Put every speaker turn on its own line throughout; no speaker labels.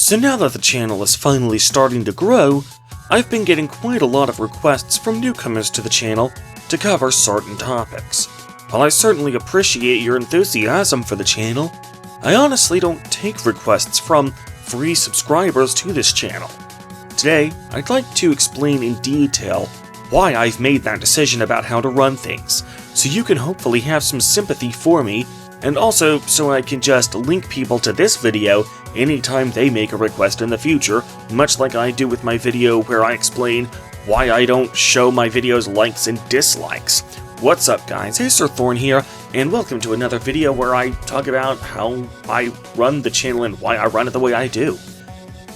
So now that the channel is finally starting to grow, I've been getting quite a lot of requests from newcomers to the channel to cover certain topics. While I certainly appreciate your enthusiasm for the channel, I honestly don't take requests from free subscribers to this channel. Today, I'd like to explain in detail why I've made that decision about how to run things, so you can hopefully have some sympathy for me, and also so I can just link people to this video anytime they make a request in the future, much like I do with my video where I explain why I don't show my videos likes and dislikes. What's up guys, Acerthorn here, and welcome to another video where I talk about how I run the channel and why I run it the way I do.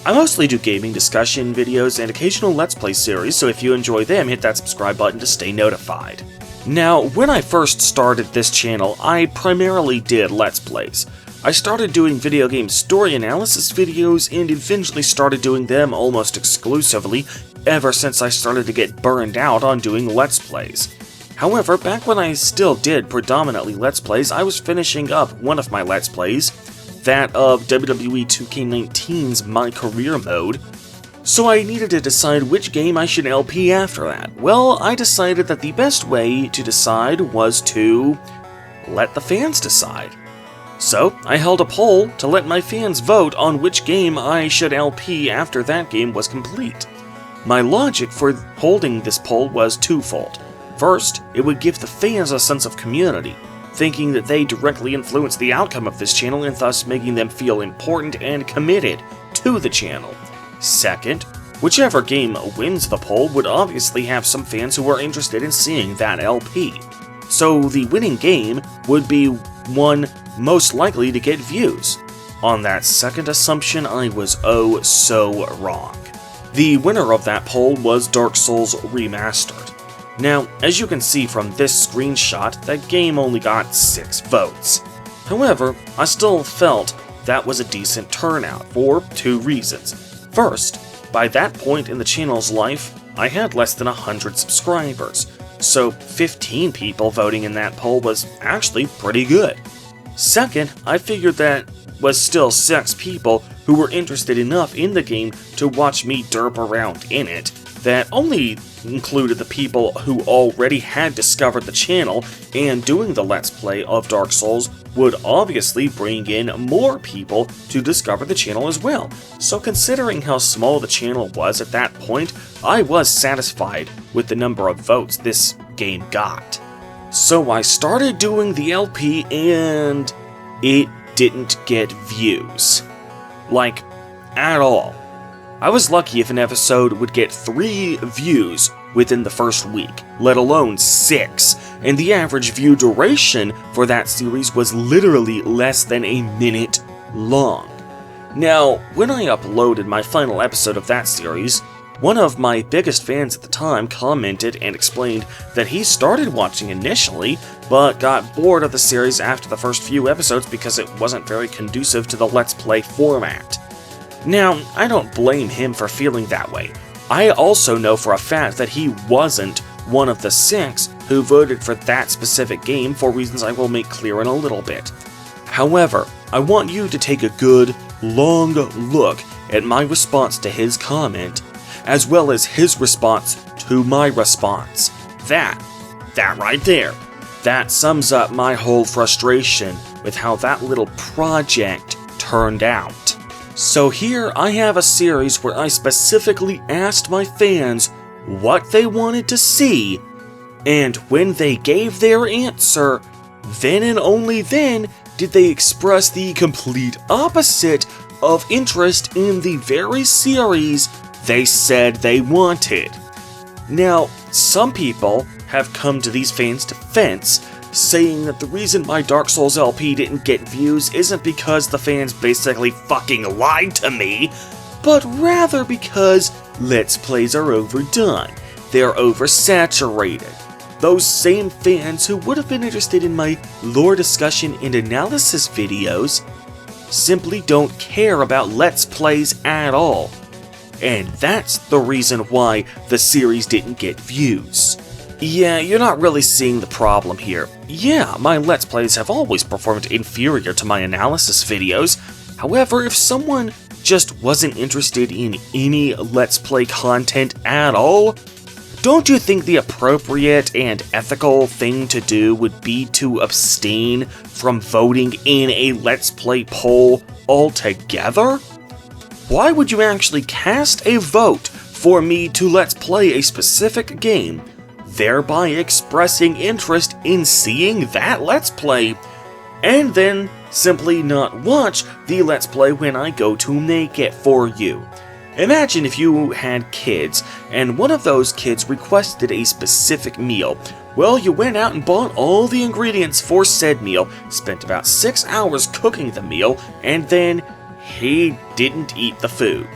I mostly do gaming discussion videos and occasional Let's Play series, so if you enjoy them, hit that subscribe button to stay notified. Now, when I first started this channel, I primarily did Let's Plays. I started doing video game story analysis videos and eventually started doing them almost exclusively ever since I started to get burned out on doing Let's Plays. However, back when I still did predominantly Let's Plays, I was finishing up one of my Let's Plays, that of WWE 2K19's My Career Mode, so I needed to decide which game I should LP after that. Well, I decided that the best way to decide was to let the fans decide. So, I held a poll to let my fans vote on which game I should LP after that game was complete. My logic for holding this poll was twofold. First, it would give the fans a sense of community, thinking that they directly influence the outcome of this channel and thus making them feel important and committed to the channel. Second, whichever game wins the poll would obviously have some fans who are interested in seeing that LP. So the winning game would be one most likely to get views. On that second assumption, I was oh so wrong. The winner of that poll was Dark Souls Remastered. Now, as you can see from this screenshot, that game only got 6 votes. However, I still felt that was a decent turnout for 2 reasons. First, by that point in the channel's life, I had less than 100 subscribers, so 15 people voting in that poll was actually pretty good. Second, I figured that was still 6 people who were interested enough in the game to watch me derp around in it, that only included the people who already had discovered the channel, and doing the Let's Play of Dark Souls would obviously bring in more people to discover the channel as well. So considering how small the channel was at that point, I was satisfied with the number of votes this game got. So I started doing the LP and it didn't get views. Like, at all. I was lucky if an episode would get 3 views within the first week, let alone 6, and the average view duration for that series was literally less than a minute long. Now, when I uploaded my final episode of that series, one of my biggest fans at the time commented and explained that he started watching initially, but got bored of the series after the first few episodes because it wasn't very conducive to the Let's Play format. Now, I don't blame him for feeling that way. I also know for a fact that he wasn't one of the 6 who voted for that specific game for reasons I will make clear in a little bit. However, I want you to take a good, long look at my response to his comment, as well as his response to my response. That right there, that sums up my whole frustration with how that little project turned out. So here I have a series where I specifically asked my fans what they wanted to see, and when they gave their answer, then and only then did they express the complete opposite of interest in the very series they said they wanted. Now, some people have come to these fans' defense, saying that the reason my Dark Souls LP didn't get views isn't because the fans basically fucking lied to me, but rather because Let's Plays are overdone. They're oversaturated. Those same fans who would have been interested in my lore discussion and analysis videos simply don't care about Let's Plays at all. And that's the reason why the series didn't get views. Yeah, you're not really seeing the problem here. Yeah, my Let's Plays have always performed inferior to my analysis videos. However, if someone just wasn't interested in any Let's Play content at all, don't you think the appropriate and ethical thing to do would be to abstain from voting in a Let's Play poll altogether? Why would you actually cast a vote for me to Let's Play a specific game, thereby expressing interest in seeing that Let's Play, and then simply not watch the Let's Play when I go to make it for you? Imagine if you had kids, and one of those kids requested a specific meal. Well, you went out and bought all the ingredients for said meal, spent about 6 hours cooking the meal, and then he didn't eat the food.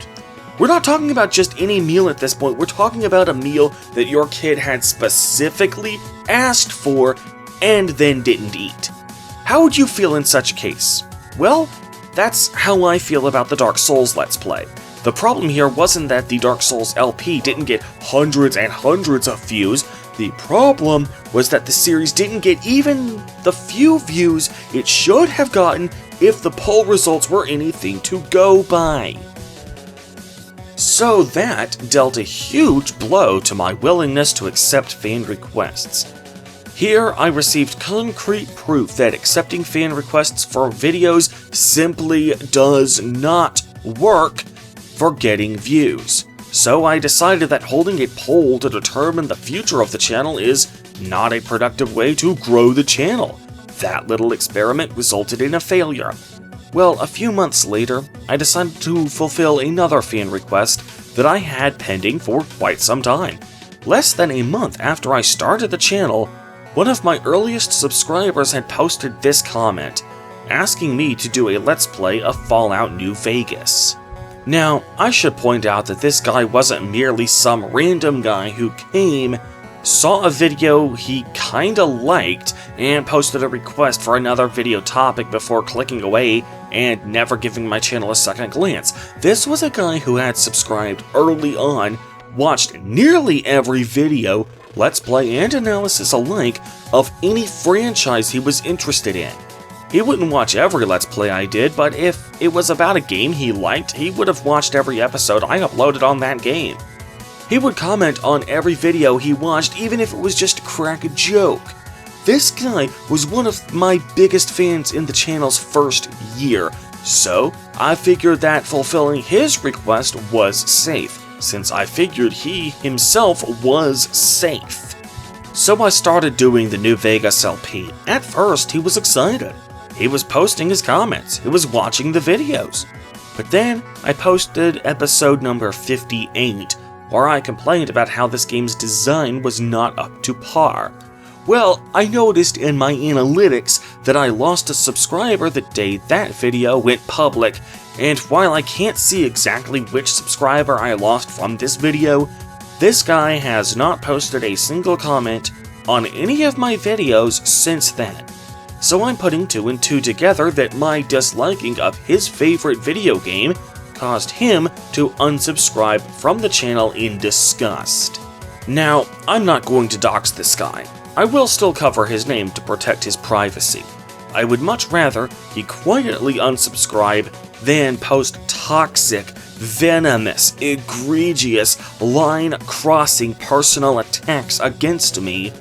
We're not talking about just any meal at this point, we're talking about a meal that your kid had specifically asked for and then didn't eat. How would you feel in such a case? Well, that's how I feel about the Dark Souls Let's Play. The problem here wasn't that the Dark Souls LP didn't get hundreds and hundreds of views. The problem was that the series didn't get even the few views it should have gotten if the poll results were anything to go by. So that dealt a huge blow to my willingness to accept fan requests. Here, I received concrete proof that accepting fan requests for videos simply does not work for getting views. So I decided that holding a poll to determine the future of the channel is not a productive way to grow the channel. That little experiment resulted in a failure. Well, a few months later, I decided to fulfill another fan request that I had pending for quite some time. Less than a month after I started the channel, one of my earliest subscribers had posted this comment, asking me to do a Let's Play of Fallout New Vegas. Now, I should point out that this guy wasn't merely some random guy who came, saw a video he kinda liked, and posted a request for another video topic before clicking away and never giving my channel a second glance. This was a guy who had subscribed early on, watched nearly every video, Let's Play and analysis alike, of any franchise he was interested in. He wouldn't watch every Let's Play I did, but if it was about a game he liked, he would have watched every episode I uploaded on that game. He would comment on every video he watched, even if it was just to crack a joke. This guy was one of my biggest fans in the channel's first year, so I figured that fulfilling his request was safe, since I figured he himself was safe. So I started doing the New Vegas LP. At first, he was excited. He was posting his comments, he was watching the videos. But then, I posted episode number 58, where I complained about how this game's design was not up to par. Well, I noticed in my analytics that I lost a subscriber the day that video went public, and while I can't see exactly which subscriber I lost from this video, this guy has not posted a single comment on any of my videos since then. So I'm putting 2 and 2 together that my disliking of his favorite video game caused him to unsubscribe from the channel in disgust. Now, I'm not going to dox this guy. I will still cover his name to protect his privacy. I would much rather he quietly unsubscribe than post toxic, venomous, egregious, line-crossing personal attacks against me,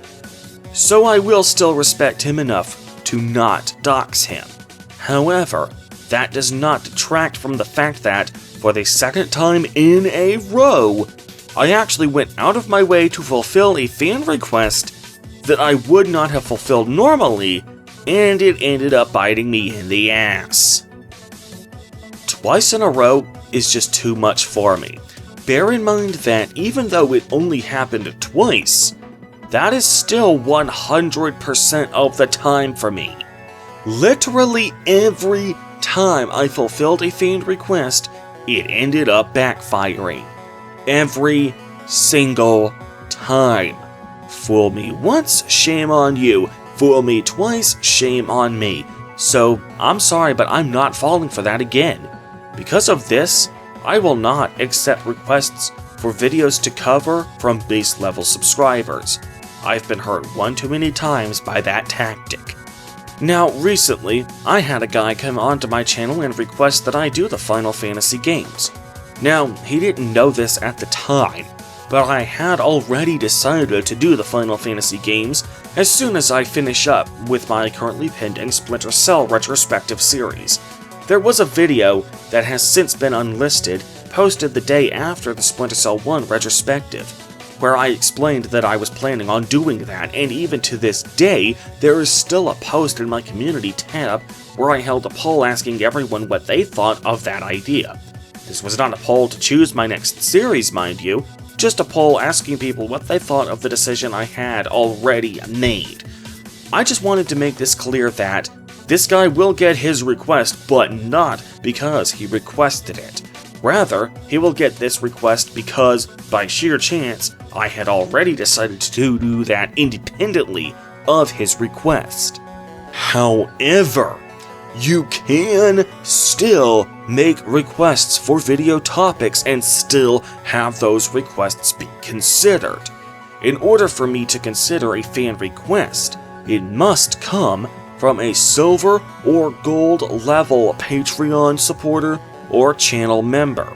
so I will still respect him enough to not dox him. However, that does not detract from the fact that, for the second time in a row, I actually went out of my way to fulfill a fan request that I would not have fulfilled normally, and it ended up biting me in the ass. Twice in a row is just too much for me. Bear in mind that even though it only happened twice, that is still 100% of the time for me. Literally every time I fulfilled a fan request, it ended up backfiring. Every single time. Fool me once, shame on you. Fool me twice, shame on me. So, I'm sorry, but I'm not falling for that again. Because of this, I will not accept requests for videos to cover from base level subscribers. I've been hurt one too many times by that tactic. Now, recently, I had a guy come onto my channel and request that I do the Final Fantasy games. Now, he didn't know this at the time, but I had already decided to do the Final Fantasy games as soon as I finish up with my currently pending Splinter Cell retrospective series. There was a video that has since been unlisted, posted the day after the Splinter Cell 1 retrospective, where I explained that I was planning on doing that, and even to this day, there is still a post in my community tab where I held a poll asking everyone what they thought of that idea. This was not a poll to choose my next series, mind you, just a poll asking people what they thought of the decision I had already made. I just wanted to make this clear that this guy will get his request, but not because he requested it. Rather, he will get this request because, by sheer chance, I had already decided to do that independently of his request. However, you can still make requests for video topics and still have those requests be considered. In order for me to consider a fan request, it must come from a silver or gold level Patreon supporter or channel member.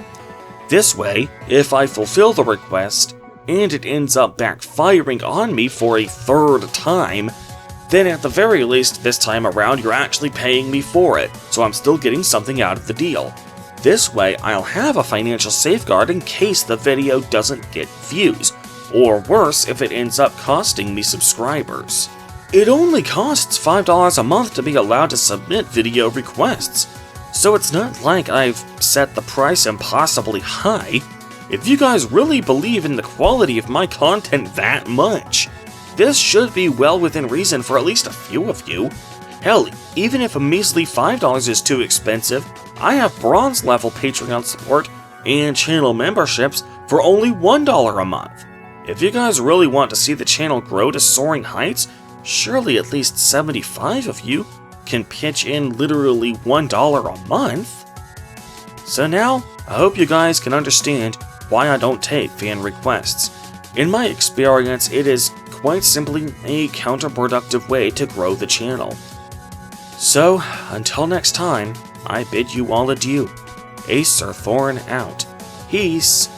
This way, if I fulfill the request, and it ends up backfiring on me for a third time, then at the very least this time around you're actually paying me for it, so I'm still getting something out of the deal. This way I'll have a financial safeguard in case the video doesn't get views, or worse if it ends up costing me subscribers. It only costs $5 a month to be allowed to submit video requests, so it's not like I've set the price impossibly high. If you guys really believe in the quality of my content that much, this should be well within reason for at least a few of you. Hell, even if a measly $5 is too expensive, I have bronze level Patreon support and channel memberships for only $1 a month. If you guys really want to see the channel grow to soaring heights, surely at least 75 of you can pitch in literally $1 a month. So now, I hope you guys can understand why I don't take fan requests. In my experience, it is quite simply a counterproductive way to grow the channel. So, until next time, I bid you all adieu. Acer Thorn out. Peace.